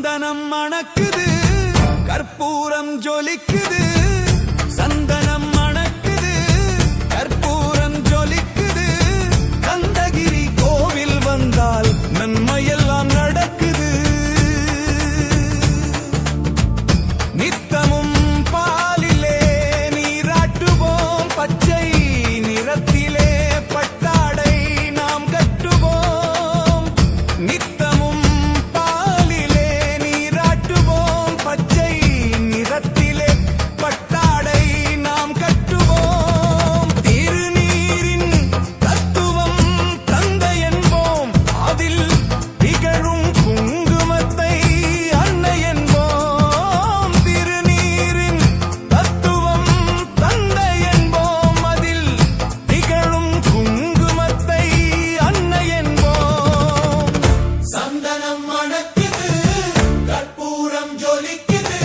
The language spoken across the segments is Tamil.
சந்தனம் மணக்குது, கற்பூரம் ஜொலிக்குது. சந்தனம் மணக்குது, கற்பூரம் ஜொலிக்குது. கந்தகிரி கோவில் வந்தால் நன்மையெல்லாம் நடக்குது. நித்தமும் பாலிலே நீராட்டுவோம், பச்சை நிறத்திலே பட்டாடை நாம் கட்டுவோம். நித்தமும் பாலிலே நீராட்டுவோம், பச்சை நிறத்திலே பட்டாடை நாம் கட்டுவோம். திருநீரின் தத்துவம் தந்தை என்போம், அதில் திகழும் குங்குமத்தை அன்னை என்போம். திருநீரின் தத்துவம் தந்தை என்போம், அதில் திகழும் குங்குமத்தை அன்னை என்போம். சந்தனம் மணக்குது, கற்பூரம் ஜொலிக்குது.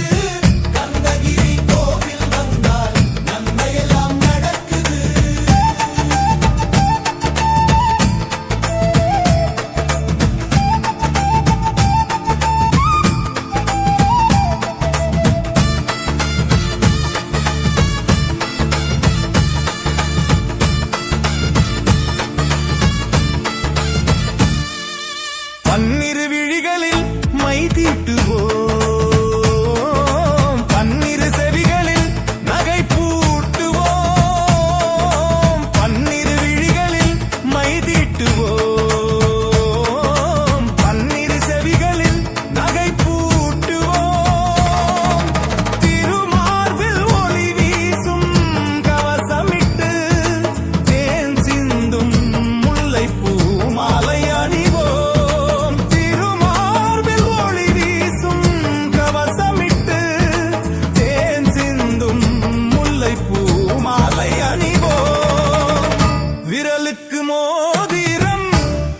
கந்தகிரி கோவில் வந்தால் நன்மையெல்லாம் நடக்குது. பன்னிரு விழிகளில் மை தீட்டுவோம், பன்னிரு செவிகளில் நகை பூட்டுவோம். பன்னிரு விழிகளில் மை தீட்டுவோம், பன்னிரு செவிகளில் நகை பூட்டுவோம். திருமார்பில் ஒளி வீசும் கவசமிட்டு தேன் சிந்தும் முல்லைப்பூ மாலை அணிவோம். திருமார்பில் ஒளி வீசும் கவசமிட்டு தேன் சிந்தும் முல்லைப்பூ மாலை அணிவோம். விரலுக்கு மோதிரம்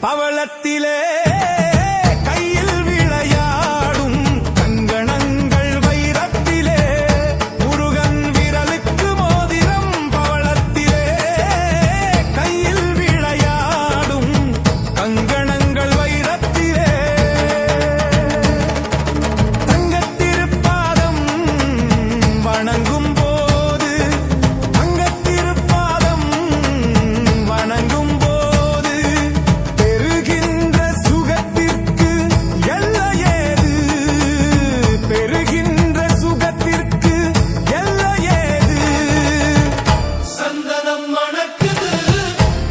பவளத்திலே, கையில் விளையாடும் கங்கணங்கள் வைரத்திலே. முருகன் விரலுக்கு மோதிரம் பவளத்திலே, கையில் விளையாடும் கங்கணங்கள் வைரத்திலே. தங்கத்திருப்பாதம் வணங்கும் போது, தங்கத்திருப்பாதம் வணங்கும் போது பெறுகின்ற சுகத்திற்கு எல்லையேது, பெறுகின்ற சுகத்திற்கு எல்லையேது. சந்தனம் மணக்குது,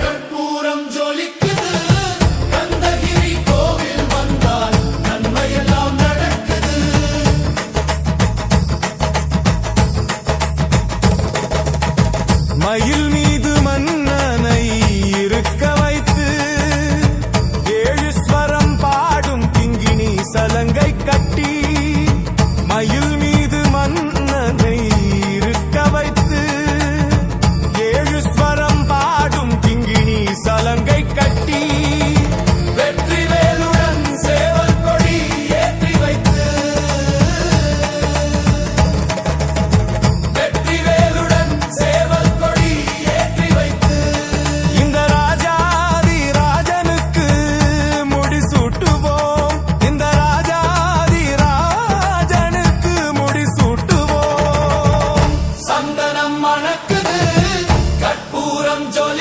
கற்பூரம் ஜொலிக்குது. கந்தகிரி கோவில் வந்தால் நன்மையெல்லாம் நடக்குது. மயில் மீது மன்னனை இருக்க வைத்து, ஏழு ஸ்வரம் பாடும் கிங்கிணி சலங்கை கட்டி. மயில் மீது மன்னனை இருக்க வைத்து, ஏழு ஸ்வரம் பாடும் கிங்கிணி சலங்கை கட்டி. வெற்றிவேலுடன் சேவல் கொடி ஏற்றி வைத்து, வெற்றிவேலுடன் சேவல் கொடி ஏற்றி வைத்து. இந்த ராஜாதி ராஜனுக்கு முடிசூட்டுவோம், இந்த ராஜாதி ராஜனுக்கு முடிசூட்டுவோம். சந்தனம் மணக்குது, கற்பூரம் ஜொலிக்குது.